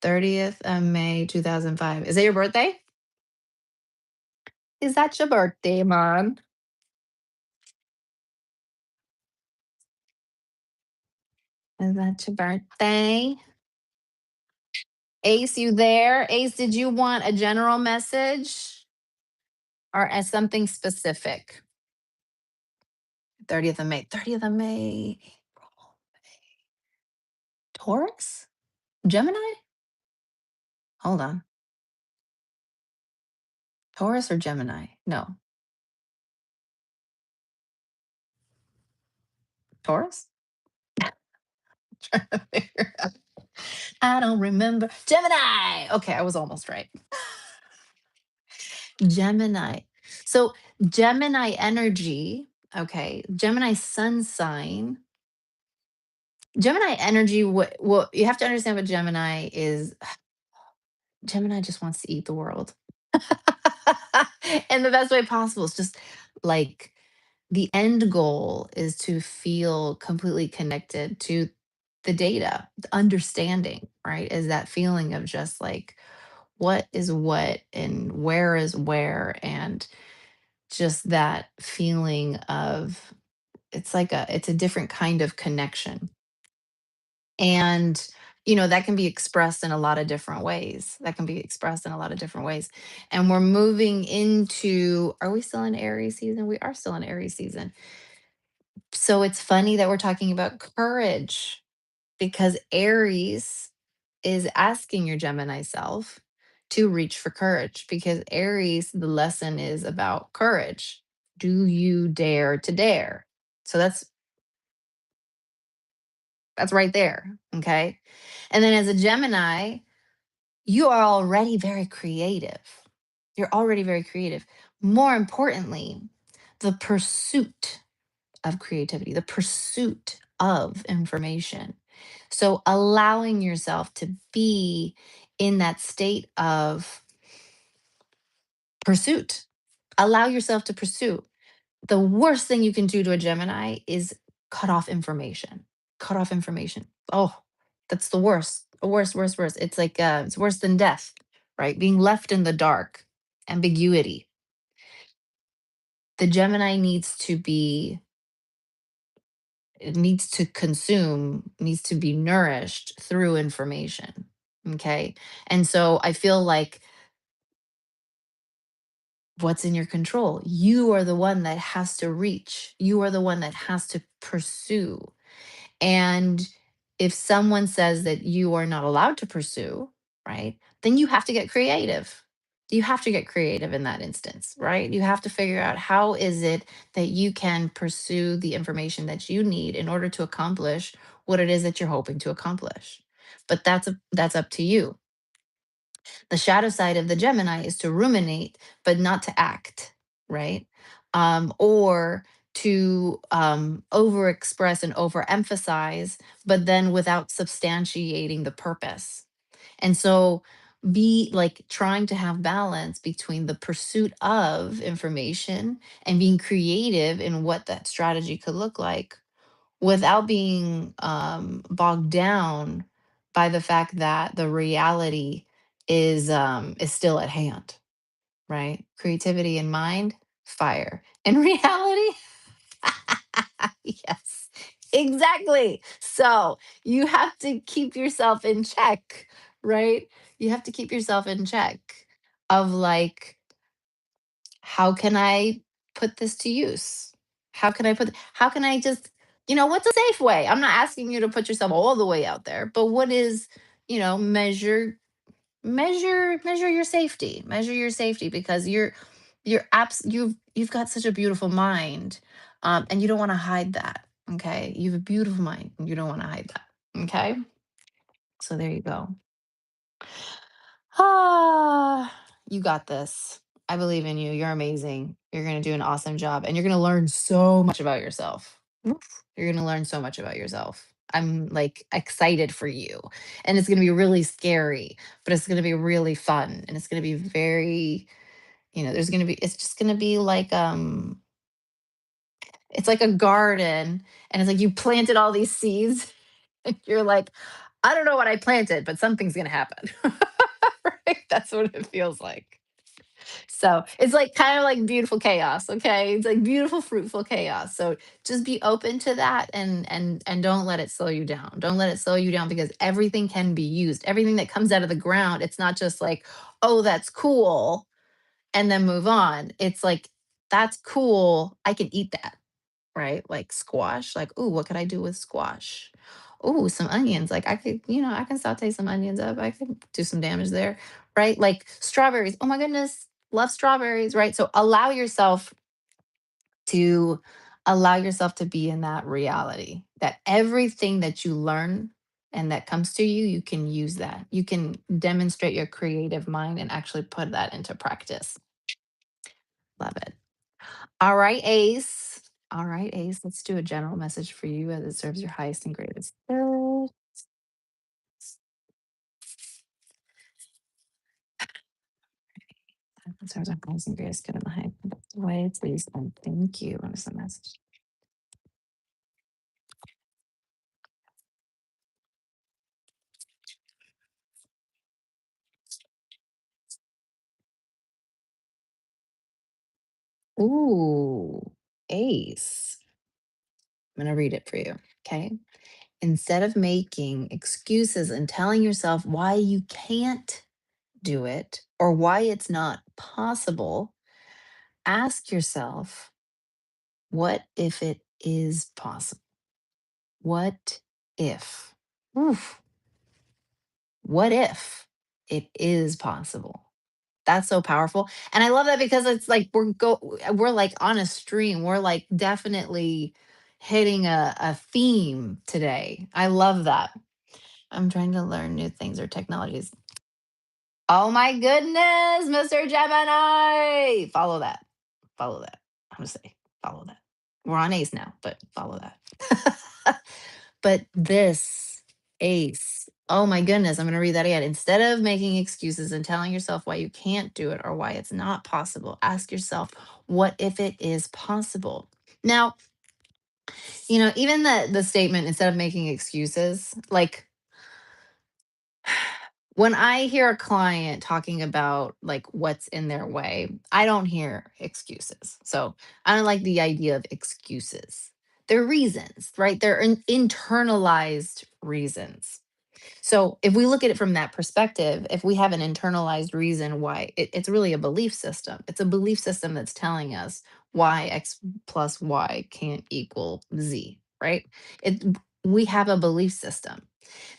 30th of May 2005. Is that your birthday? Is that your birthday, Mom? Is that your birthday? Ace, you there? Ace, did you want a general message or as something specific? 30th of May. 30th of May. April. Taurus? Gemini? Hold on. Taurus or Gemini? No. Taurus? Trying to figure out. I don't remember. Gemini. Okay, I was almost right. Gemini. So Gemini energy, okay, Gemini sun sign. Gemini energy, what well, you have to understand what Gemini is. Gemini just wants to eat the world. In the best way possible. It's just like the end goal is to feel completely connected to the data, the understanding, right? Is that feeling of just like what is what and where is where, and just that feeling of it's a different kind of connection. And that can be expressed in a lot of different ways. That can be expressed in a lot of different ways. And we're moving into, are we still in Aries season? We are still in Aries season. So it's funny that we're talking about courage because Aries is asking your Gemini self to reach for courage, because Aries, the lesson is about courage. Do you dare to dare? So that's right there. Okay. And then as a Gemini, you are already very creative. You're already very creative. More importantly, the pursuit of creativity, the pursuit of information. So allowing yourself to be in that state of pursuit. Allow yourself to pursue. The worst thing you can do to a Gemini is cut off information. Cut off information. Oh, that's the worst. The worst, worst, worst. It's like it's worse than death, right? Being left in the dark, ambiguity. The Gemini needs to be, it needs to consume, needs to be nourished through information. Okay. And so I feel like what's in your control? You are the one that has to reach, you are the one that has to pursue. And if someone says that you are not allowed to pursue, right, then you have to get creative. You have to get creative in that instance, right? You have to figure out how is it that you can pursue the information that you need in order to accomplish what it is that you're hoping to accomplish. But that's up to you. The shadow side of the Gemini is to ruminate, but not to act, right? Or to overexpress and overemphasize, but then without substantiating the purpose. And so be like trying to have balance between the pursuit of information and being creative in what that strategy could look like without being bogged down by the fact that the reality is still at hand, right? Creativity in mind, fire. In reality, yes, exactly. So you have to keep yourself in check, right? You have to keep yourself in check of like, how can I put this to use? How can I just, what's a safe way? I'm not asking you to put yourself all the way out there, but what is, measure your safety. Measure your safety because you've got such a beautiful mind. And you don't want to hide that. Okay. You have a beautiful mind and you don't want to hide that. Okay. So there you go. Ah, you got this. I believe in you. You're amazing. You're going to do an awesome job and you're going to learn so much about yourself. Oof. You're going to learn so much about yourself. I'm like excited for you. And it's going to be really scary, but it's going to be really fun and it's going to be very, there's going to be it's just going to be like it's like a garden and it's like you planted all these seeds and you're like, I don't know what I planted, but something's going to happen. Right? That's what it feels like. So it's like kind of like beautiful chaos, okay? It's like beautiful, fruitful chaos. So just be open to that and don't let it slow you down. Don't let it slow you down because everything can be used. Everything that comes out of the ground, it's not just like, oh, that's cool, and then move on. It's like, that's cool. I can eat that, right? Like squash, like, ooh, what could I do with squash? Ooh, some onions. Like I could, I can saute some onions up. I could do some damage there, right? Like strawberries. Oh my goodness, love strawberries, right? So to allow yourself to be in that reality that everything that you learn and that comes to you, you can use that. You can demonstrate your creative mind and actually put that into practice. Love it. All right, Ace. All right, Ace. Let's do a general message for you as it serves your highest and greatest good. It serves our highest and greatest good in the highest and best way. Please and thank you. What is the message? Ooh, Ace. I'm going to read it for you. Okay. Instead of making excuses and telling yourself why you can't do it or why it's not possible, ask yourself, what if it is possible? What if? Oof, what if it is possible? That's so powerful. And I love that because it's like we're like on a stream. We're like definitely hitting a theme today. I love that. I'm trying to learn new things or technologies. Oh my goodness, Mr. Gemini. Follow that. Follow that. I'm gonna say follow that. We're on Ace now, but follow that. But this Ace, oh my goodness, I'm gonna read that again. Instead of making excuses and telling yourself why you can't do it or why it's not possible, ask yourself, what if it is possible? Now, even the statement instead of making excuses, like when I hear a client talking about like what's in their way, I don't hear excuses. So I don't like the idea of excuses. They're reasons, right? They're internalized reasons. So if we look at it from that perspective, if we have an internalized reason why, it's really a belief system. It's a belief system that's telling us why X plus Y can't equal Z, right? It We have a belief system.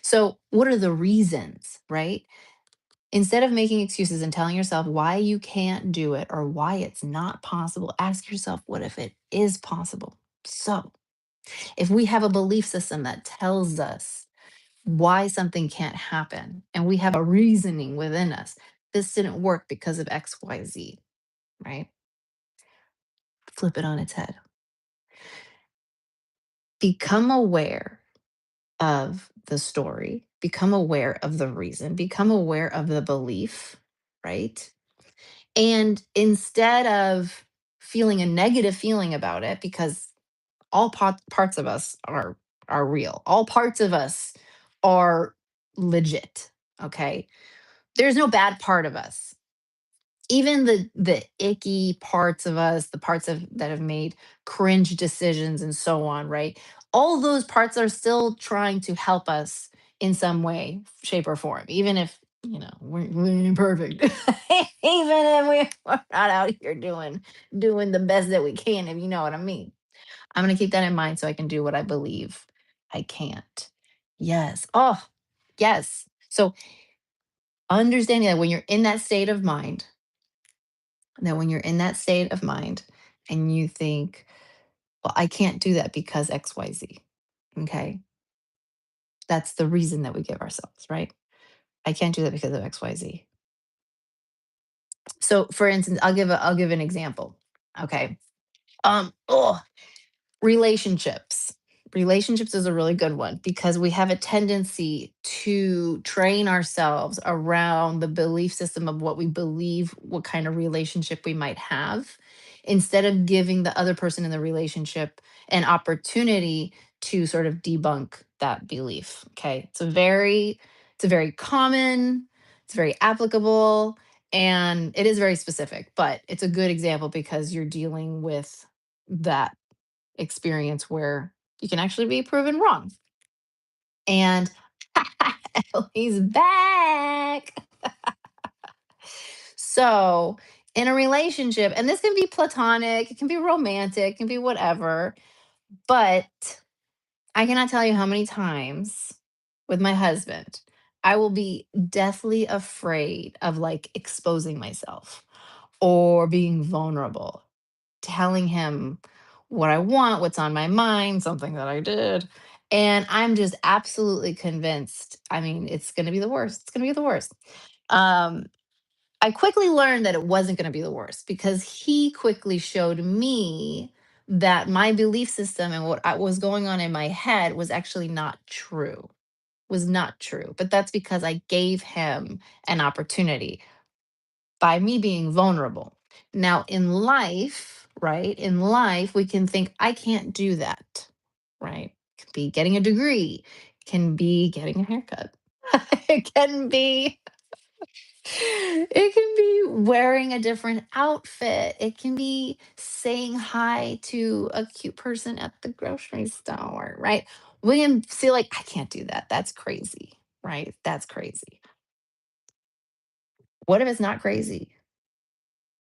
So what are the reasons, right? Instead of making excuses and telling yourself why you can't do it or why it's not possible, ask yourself, what if it is possible? So, if we have a belief system that tells us why something can't happen and we have a reasoning within us, this didn't work because of XYZ, right? Flip it on its head. Become aware of the story, become aware of the reason, become aware of the belief, right? And instead of feeling a negative feeling about it, because all parts of us are real, all parts of us are legit. Okay, there's no bad part of us. Even the icky parts of us, the parts of that have made cringe decisions and so on, right? All those parts are still trying to help us in some way, shape, or form, even if we ain't perfect. Even if we're not out here doing the best that we can, if you know what I mean. I'm gonna keep that in mind so I can do what I believe I can't. Yes. Oh, yes. So understanding that when you're in that state of mind, and you think, well, I can't do that because XYZ. Okay. That's the reason that we give ourselves, right? I can't do that because of XYZ. So for instance, I'll give an example. Okay. Oh, relationships. Relationships is a really good one because we have a tendency to train ourselves around the belief system of what we believe, what kind of relationship we might have, instead of giving the other person in the relationship an opportunity to sort of debunk that belief. Okay. It's a very common, it's very applicable, And it is very specific, but it's a good example because you're dealing with that experience where you can actually be proven wrong. And he's back. So, in a relationship, and this can be platonic, it can be romantic, it can be whatever, but I cannot tell you how many times with my husband I will be deathly afraid of like exposing myself or being vulnerable, telling him what I want, what's on my mind, something that I did. And I'm just absolutely convinced. I mean, it's going to be the worst. It's going to be the worst. Um, I quickly learned that it wasn't going to be the worst because he quickly showed me that my belief system and was going on in my head was actually not true. Was not true. But that's because I gave him an opportunity by me being vulnerable. Now, in life, right? In life, we can think, I can't do that, right? It can be getting a degree, can be getting a haircut, it can be. It can be wearing a different outfit. It can be saying hi to a cute person at the grocery store, right? We can feel like, I can't do that. That's crazy, right? That's crazy. What if it's not crazy?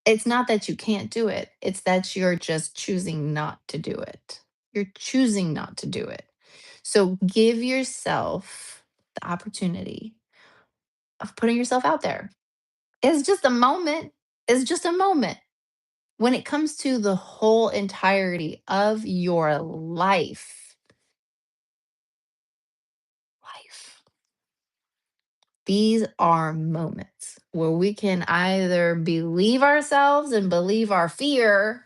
It's not that you can't do it, it's that you're just choosing not to do it. You're choosing not to do it. So give yourself the opportunity of putting yourself out there. It's just a moment. It's just a moment. When it comes to the whole entirety of your life, these are moments where we can either believe ourselves and believe our fear,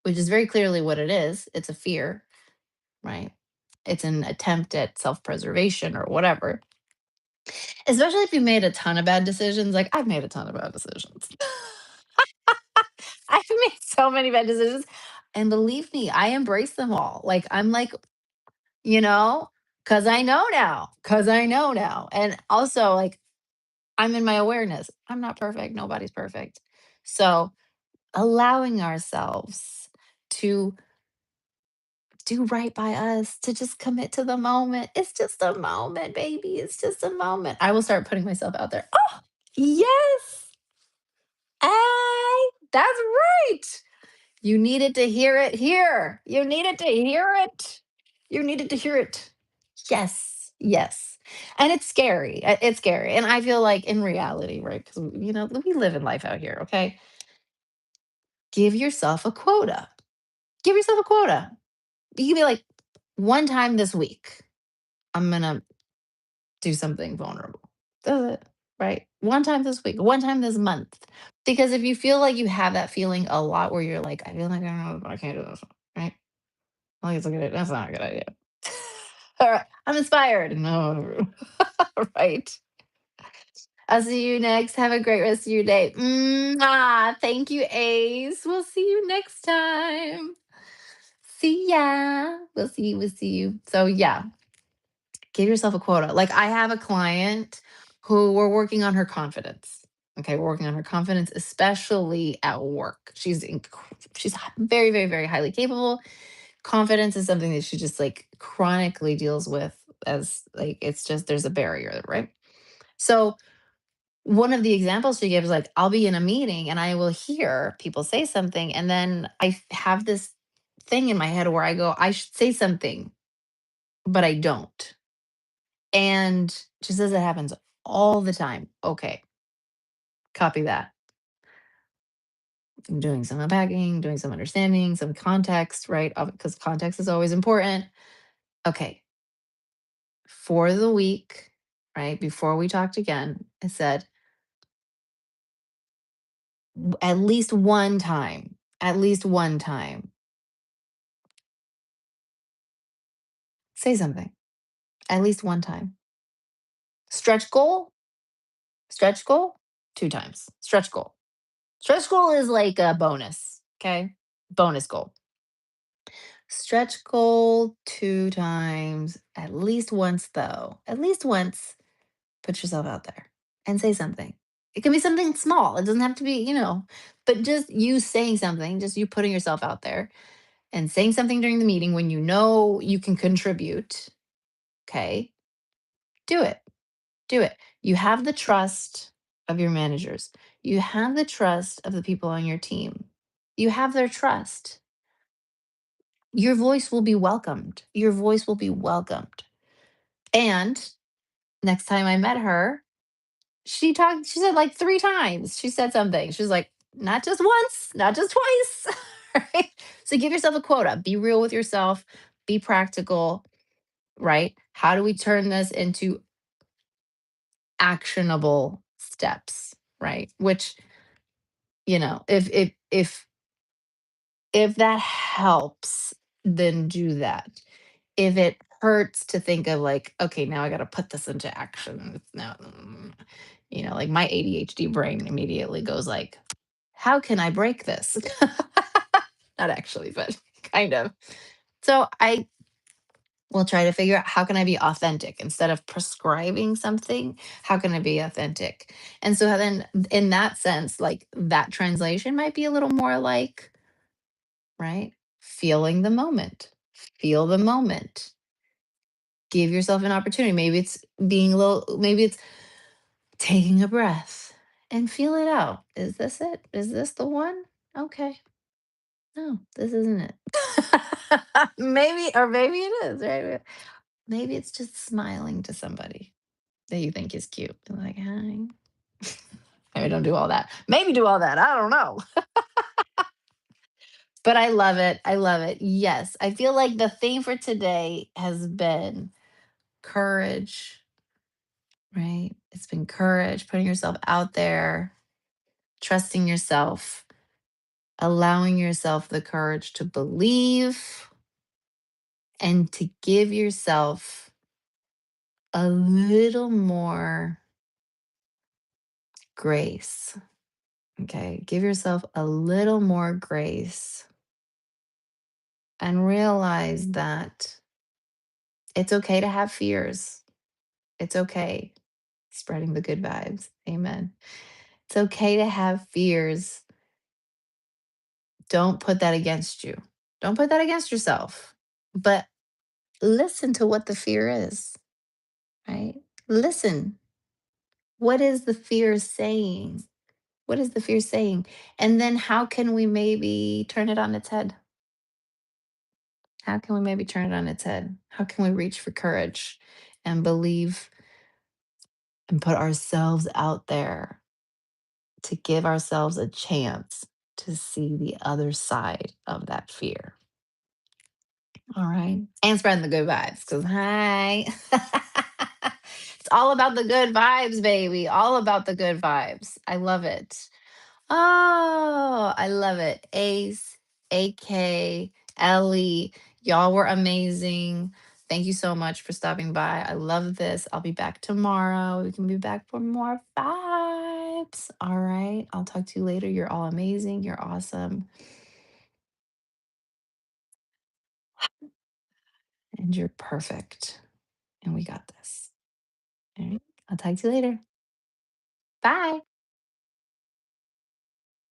which is very clearly what it is. It's a fear, right? It's an attempt at self preservation or whatever. Especially if you made a ton of bad decisions. Like I've made a ton of bad decisions. I've made so many bad decisions. And believe me, I embrace them all. Like I'm like, you know, because I know now, because I know now. And also, like, I'm in my awareness. I'm not perfect. Nobody's perfect. So allowing ourselves to do right by us, to just commit to the moment. It's just a moment, baby. It's just a moment. I will start putting myself out there. Oh, yes. That's right. You needed to hear it here. You needed to hear it. You needed to hear it. Yes. Yes. And it's scary. It's scary. And I feel like in reality, right? Because, we live in life out here, okay? Give yourself a quota. Give yourself a quota. You can be like, one time this week, I'm going to do something vulnerable. That's it, right? One time this week, one time this month. Because if you feel like you have that feeling a lot where you're like, I feel like I don't know, but I can't do this, right? Like it's a good, that's not a good idea. All right, I'm inspired. No, right. I'll see you next. Have a great rest of your day. Thank you, Ace. We'll see you next time. See ya. We'll see you. We'll see you. So, yeah, give yourself a quota. Like, I have a client who we're working on her confidence. Okay, we're working on her confidence, especially at work. She's very, very, very highly capable. Confidence is something that she just like chronically deals with as like it's just there's a barrier, right? So one of the examples she gives, like, I'll be in a meeting and I will hear people say something, and then have this thing in my head where I go, I should say something, but I don't. And she says it happens all the time. Okay, copy that. I'm doing some unpacking, doing some understanding, some context, right? Because context is always important. Okay, for the week, right before we talked again, I said, at least one time, say something, at least one time. Stretch goal, stretch goal, two times. Stretch goal. Stretch goal is like a bonus. Okay. Bonus goal. Stretch goal two times, at least once, though. At least once, put yourself out there and say something. It can be something small. It doesn't have to be, but just you saying something, just you putting yourself out there and saying something during the meeting when you know you can contribute. Okay. Do it. Do it. You have the trust of your managers. You have the trust of the people on your team. You have their trust. Your voice will be welcomed. Your voice will be welcomed. And next time I met her, she said like 3 times. She said something. She was like, "Not just once, not just twice." Right? So give yourself a quota. Be real with yourself. Be practical, right? How do we turn this into actionable steps, right? Which, if that helps, then do that. If it hurts to think of like, okay, now I got to put this into action. It's now, like my ADHD brain immediately goes like, how can I break this? Not actually, but kind of. So I will try to figure out how can I be authentic instead of prescribing something. How can I be authentic? And so then, in that sense, like that translation might be a little more like, right, feeling the moment. Feel the moment. Give yourself an opportunity. Maybe it's being a little. Maybe it's taking a breath and feel it out. Is this it? Is this the one? Okay. No, this isn't it. Maybe, or maybe it is, right? Maybe it's just smiling to somebody that you think is cute. Like, hi. Maybe don't do all that. Maybe do all that. I don't know. But I love it. I love it. Yes. I feel like the theme for today has been courage, right? It's been courage, putting yourself out there, trusting yourself, allowing yourself the courage to believe and to give yourself a little more grace. Okay. Give yourself a little more grace and realize that it's okay to have fears. It's okay. Spreading the good vibes. Amen. It's okay to have fears. Don't put that against you. Don't put that against yourself. But listen to what the fear is, right? Listen. What is the fear saying? What is the fear saying? And then how can we maybe turn it on its head? How can we maybe turn it on its head? How can we reach for courage and believe and put ourselves out there to give ourselves a chance to see the other side of that fear? All right. And spreading the good vibes because, hi. It's all about the good vibes, baby. All about the good vibes. I love it. Oh, I love it. Ace, AK, Ellie, y'all were amazing. Thank you so much for stopping by. I love this. I'll be back tomorrow. We can be back for more vibes. All right. I'll talk to you later. You're all amazing. You're awesome. And you're perfect. And we got this. All right. I'll talk to you later. Bye.